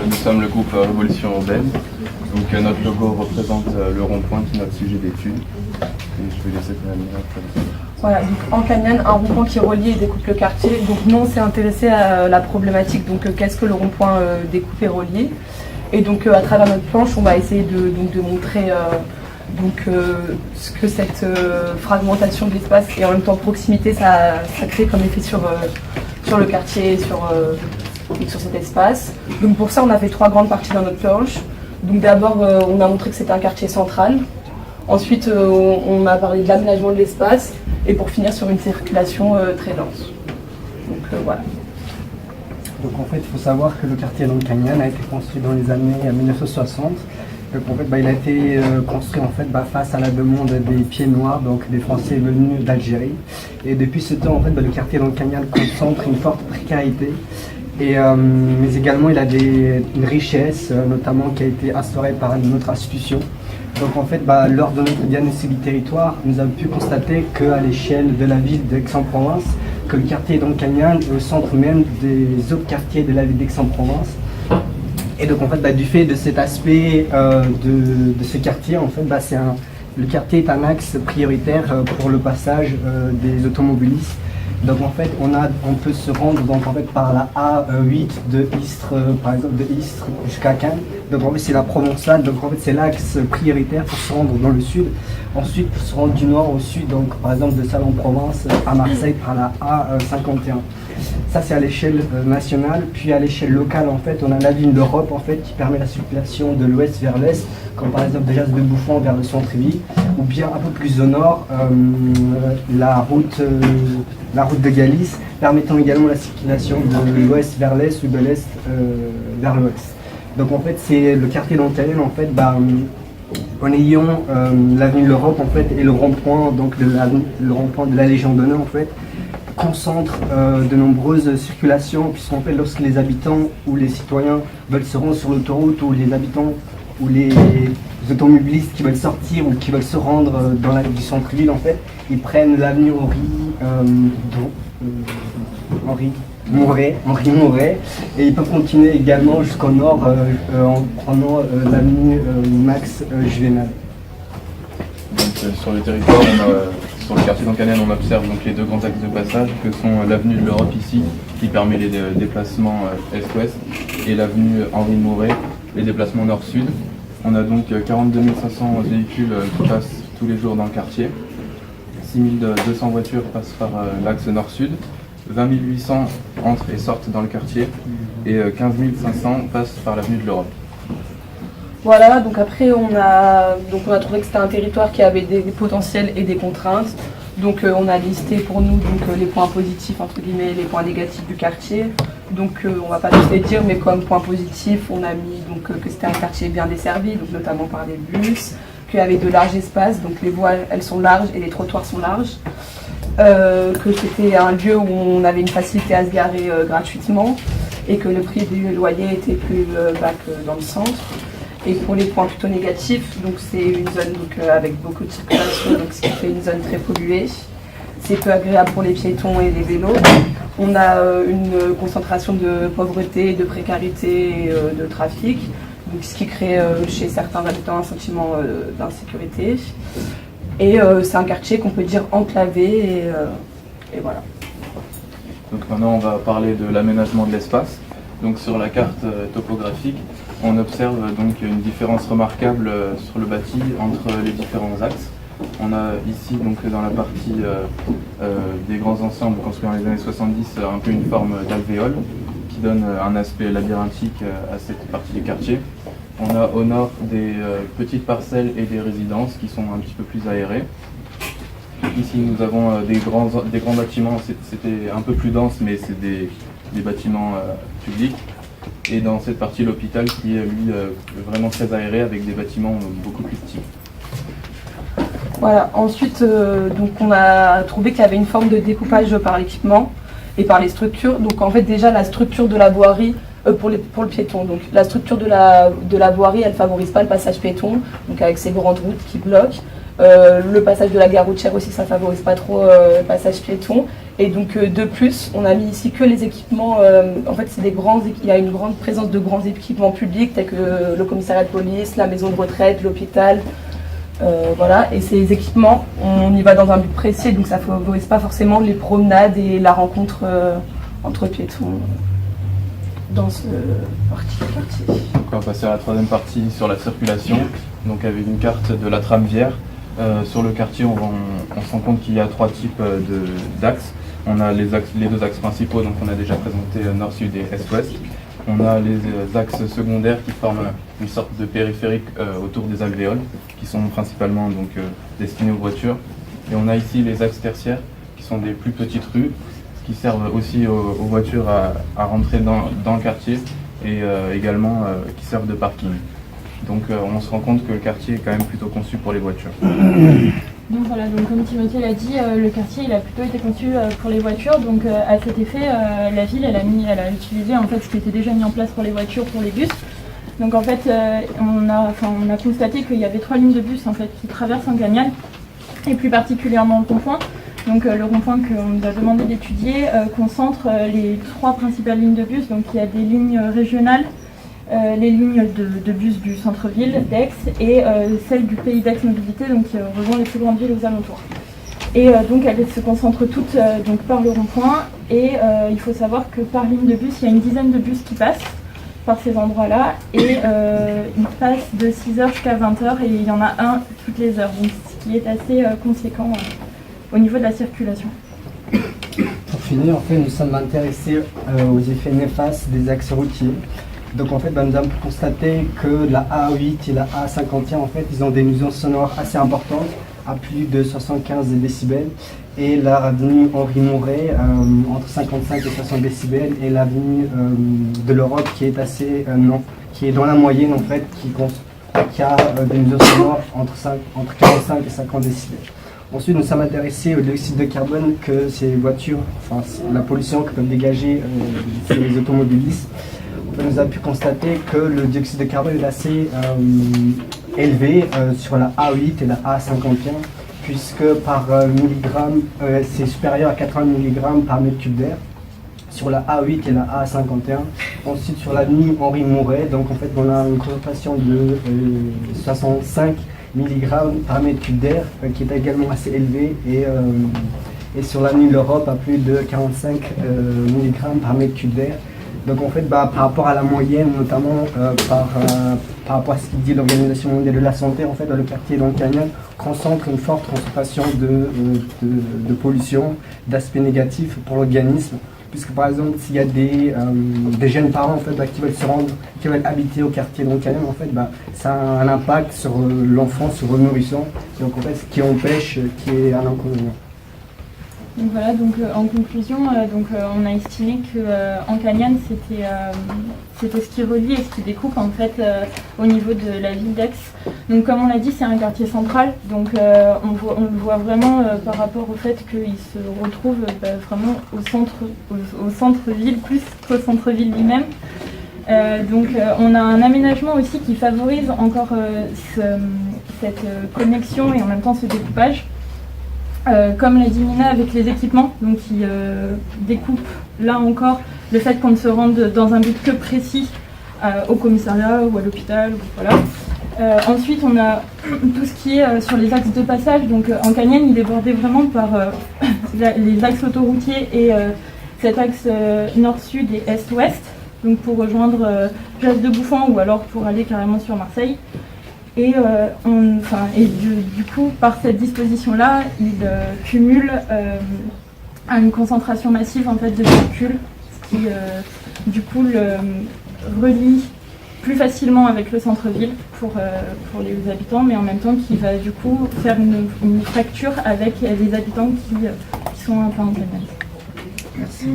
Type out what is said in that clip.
nous sommes le groupe Révolution Urbaine. Donc notre logo représente le rond-point qui est notre sujet d'étude. Et je vais laisser Camille présenter. Voilà, donc en Cagnan, un rond-point qui relie et découpe le quartier. Donc nous, on s'est intéressé à la problématique, donc qu'est-ce que le rond-point découpe et relie. Et donc à travers notre planche, on va essayer de montrer ce que cette fragmentation de l'espace et en même temps proximité, ça crée comme effet sur le quartier et sur cet espace. Donc pour ça, on a fait 3 grandes parties dans notre planche. Donc d'abord, on a montré que c'était un quartier central. Ensuite, on a parlé de l'aménagement de l'espace. Et pour finir sur une circulation très dense. Donc voilà. Donc en fait, il faut savoir que le quartier Cagnan a été construit dans les années 1960. Donc en fait, il a été construit en fait, face à la demande des pieds noirs, donc des Français venus d'Algérie. Et depuis ce temps, en fait, le quartier Cagnan concentre une forte précarité. Mais également, il a une richesse, notamment qui a été instaurée par notre institution. Donc en fait, lors de notre diagnostic du territoire, nous avons pu constater qu'à l'échelle de la ville d'Aix-en-Provence, que le quartier Cagnan est au centre même des autres quartiers de la ville d'Aix-en-Provence. Et donc en fait, du fait de cet aspect de ce quartier, en fait, le quartier est un axe prioritaire pour le passage des automobilistes. Donc en fait, on peut se rendre par la A8 de Istres, par exemple de Istres jusqu'à Cannes. Donc en fait, c'est la Provençale, donc en fait, c'est l'axe prioritaire pour se rendre dans le sud. Ensuite, pour se rendre du nord au sud, donc par exemple de Salon-Provence à Marseille par la A51. Ça, c'est à l'échelle nationale. Puis à l'échelle locale, en fait, on a la ligne d'Europe en fait, qui permet la circulation de l'ouest vers l'est, comme par exemple de Jas de Bouffon vers le centre-ville, ou bien un peu plus au nord, la route de Galice, permettant également la circulation de l'ouest vers l'est ou de l'est vers l'ouest. Donc en fait, c'est le quartier Cagnan, en fait, en ayant l'avenue de l'Europe en fait, et le rond-point, donc le rond-point de la Légion d'honneur, en fait, concentre de nombreuses circulations, puisqu'en fait, lorsque les habitants ou les citoyens veulent se rendre sur l'autoroute, ou les habitants ou les automobilistes qui veulent sortir ou qui veulent se rendre dans du centre-ville, en fait, ils prennent l'avenue Henri Mouret, et ils peuvent continuer également jusqu'au nord en prenant l'avenue Max Juvénal. Donc sur le territoire, sur le quartier Cagnan, on observe donc les 2 grands axes de passage que sont l'avenue de l'Europe ici, qui permet les déplacements est-ouest, et l'avenue Henri Mouret, les déplacements nord-sud. On a donc 42 500 véhicules qui passent tous les jours dans le quartier. 6 200 voitures passent par l'axe nord-sud. 20 800 entrent et sortent dans le quartier. Et 15 500 passent par l'avenue de l'Europe. Voilà, donc après on a trouvé que c'était un territoire qui avait des potentiels et des contraintes. Donc on a listé pour nous les points positifs, entre guillemets, les points négatifs du quartier. Donc on va pas tous les dire, mais comme point positif, on a mis que c'était un quartier bien desservi, donc notamment par des bus, qu'il y avait de larges espaces, donc les voies elles sont larges et les trottoirs sont larges. Que c'était un lieu où on avait une facilité à se garer gratuitement et que le prix du loyer était plus bas que dans le centre. Et pour les points plutôt négatifs, donc c'est une zone avec beaucoup de circulation, donc ce qui fait une zone très polluée. C'est peu agréable pour les piétons et les vélos. On a une concentration de pauvreté, de précarité et de trafic, donc ce qui crée chez certains habitants un sentiment d'insécurité. Et c'est un quartier qu'on peut dire enclavé et voilà. Donc maintenant on va parler de l'aménagement de l'espace. Donc sur la carte topographique, on observe donc une différence remarquable sur le bâti entre les différents axes. On a ici donc dans la partie des grands ensembles construits dans les années 70 un peu une forme d'alvéole qui donne un aspect labyrinthique à cette partie du quartier. On a au nord des petites parcelles et des résidences qui sont un petit peu plus aérées. Ici nous avons des grands bâtiments, c'était un peu plus dense mais c'est des bâtiments publics. Et dans cette partie l'hôpital qui est lui vraiment très aéré avec des bâtiments beaucoup plus petits. Voilà, ensuite donc on a trouvé qu'il y avait une forme de découpage par l'équipement et par les structures. Donc en fait déjà la structure de la voirie pour le piéton. Donc la structure de la voirie elle favorise pas le passage piéton, donc avec ces grandes routes qui bloquent. Le passage de la gare routière aussi, ça favorise pas trop le passage piéton. Et donc de plus, on a mis ici que les équipements, en fait il y a une grande présence de grands équipements publics tels que le commissariat de police, la maison de retraite, l'hôpital, voilà. Et ces équipements, on y va dans un but précis, donc ça favorise pas forcément les promenades et la rencontre entre piétons dans ce quartier. Donc on va passer à la troisième partie sur la circulation, donc avec une carte de la tram Vière. Sur le quartier, on se rend compte qu'il y a 3 types d'axes. On a les deux axes principaux, donc on a déjà présenté nord-sud et est-ouest. On a les axes secondaires qui forment une sorte de périphérique autour des alvéoles, qui sont principalement donc, destinés aux voitures. Et on a ici les axes tertiaires, qui sont des plus petites rues, qui servent aussi aux voitures à rentrer dans le quartier et également qui servent de parking. Donc on se rend compte que le quartier est quand même plutôt conçu pour les voitures. Donc voilà, donc comme Timothée l'a dit, le quartier il a plutôt été conçu pour les voitures. Donc à cet effet, la ville elle a utilisé en fait ce qui était déjà mis en place pour les voitures, pour les bus. Donc en fait, on a constaté qu'il y avait 3 lignes de bus en fait qui traversent Encagnane, et plus particulièrement le rond-point. Donc le rond-point qu'on nous a demandé d'étudier concentre les 3 principales lignes de bus. Donc il y a des lignes régionales, les lignes de bus du centre-ville d'Aix et celle du pays d'Aix Mobilité, donc qui rejoint les plus grandes villes aux alentours. Et donc elles se concentrent toutes donc par le rond-point, et il faut savoir que par ligne de bus, il y a une dizaine de bus qui passent par ces endroits-là, et ils passent de 6h jusqu'à 20h, et il y en a un toutes les heures, donc ce qui est assez conséquent au niveau de la circulation. Pour finir, en fait, nous sommes intéressés aux effets néfastes des axes routiers. Donc en fait, nous avons pu constater que la A8 et la A51, en fait, ils ont des nuisances sonores assez importantes, à plus de 75 décibels. Et l'avenue Henri Mouret, entre 55 et 60 décibels, et l'avenue de l'Europe qui est assez, qui est dans la moyenne, en fait, qui a des nuisances sonores entre 45 et 50 décibels. Ensuite, nous sommes intéressés au dioxyde de carbone que ces voitures, enfin la pollution que peuvent dégager ces automobilistes. On nous a pu constater que le dioxyde de carbone est assez élevé sur la A8 et la A51, puisque par milligramme, c'est supérieur à 80 mg par mètre cube d'air sur la A8 et la A51. Ensuite, sur l'avenue Henri Mouret, donc en fait, on a une concentration de 65 mg par mètre cube d'air, qui est également assez élevé, et sur l'avenue de l'Europe à plus de 45 mg par mètre cube d'air. Donc en fait, par rapport à la moyenne, notamment par rapport à ce qu'il dit l'Organisation mondiale de la santé, en fait, dans le quartier d'Encagnane concentre une forte concentration de pollution, d'aspects négatifs pour l'organisme. Puisque par exemple, s'il y a des jeunes parents en fait, qui veulent se rendre, qui veulent habiter au quartier d'Encagnane, en fait, ça a un impact sur l'enfant, sur le nourrisson, donc en fait, ce qui empêche, qui est un inconvénient. Donc voilà, donc en conclusion, on a estimé que Encagnane c'était ce qui relie et ce qui découpe en fait au niveau de la ville d'Aix. Donc comme on l'a dit, c'est un quartier central, donc on le voit vraiment par rapport au fait qu'il se retrouve vraiment au centre-ville, plus qu'au centre-ville lui-même. Donc on a un aménagement aussi qui favorise encore cette connexion et en même temps ce découpage. Comme l'a dit Nina, avec les équipements, donc qui découpent là encore le fait qu'on ne se rende dans un but que précis au commissariat ou à l'hôpital. Voilà. Ensuite, on a tout ce qui est sur les axes de passage. Donc Encagnane, il est bordé vraiment par les axes autoroutiers et cet axe nord-sud et est-ouest, donc pour rejoindre Place de Bouffan ou alors pour aller carrément sur Marseille. Et, du coup, par cette disposition-là, il cumule une concentration massive en fait, de véhicules, ce qui du coup le relie plus facilement avec le centre-ville pour les habitants, mais en même temps qui va du coup faire une fracture avec les habitants qui sont un peu en Encagnane. Merci.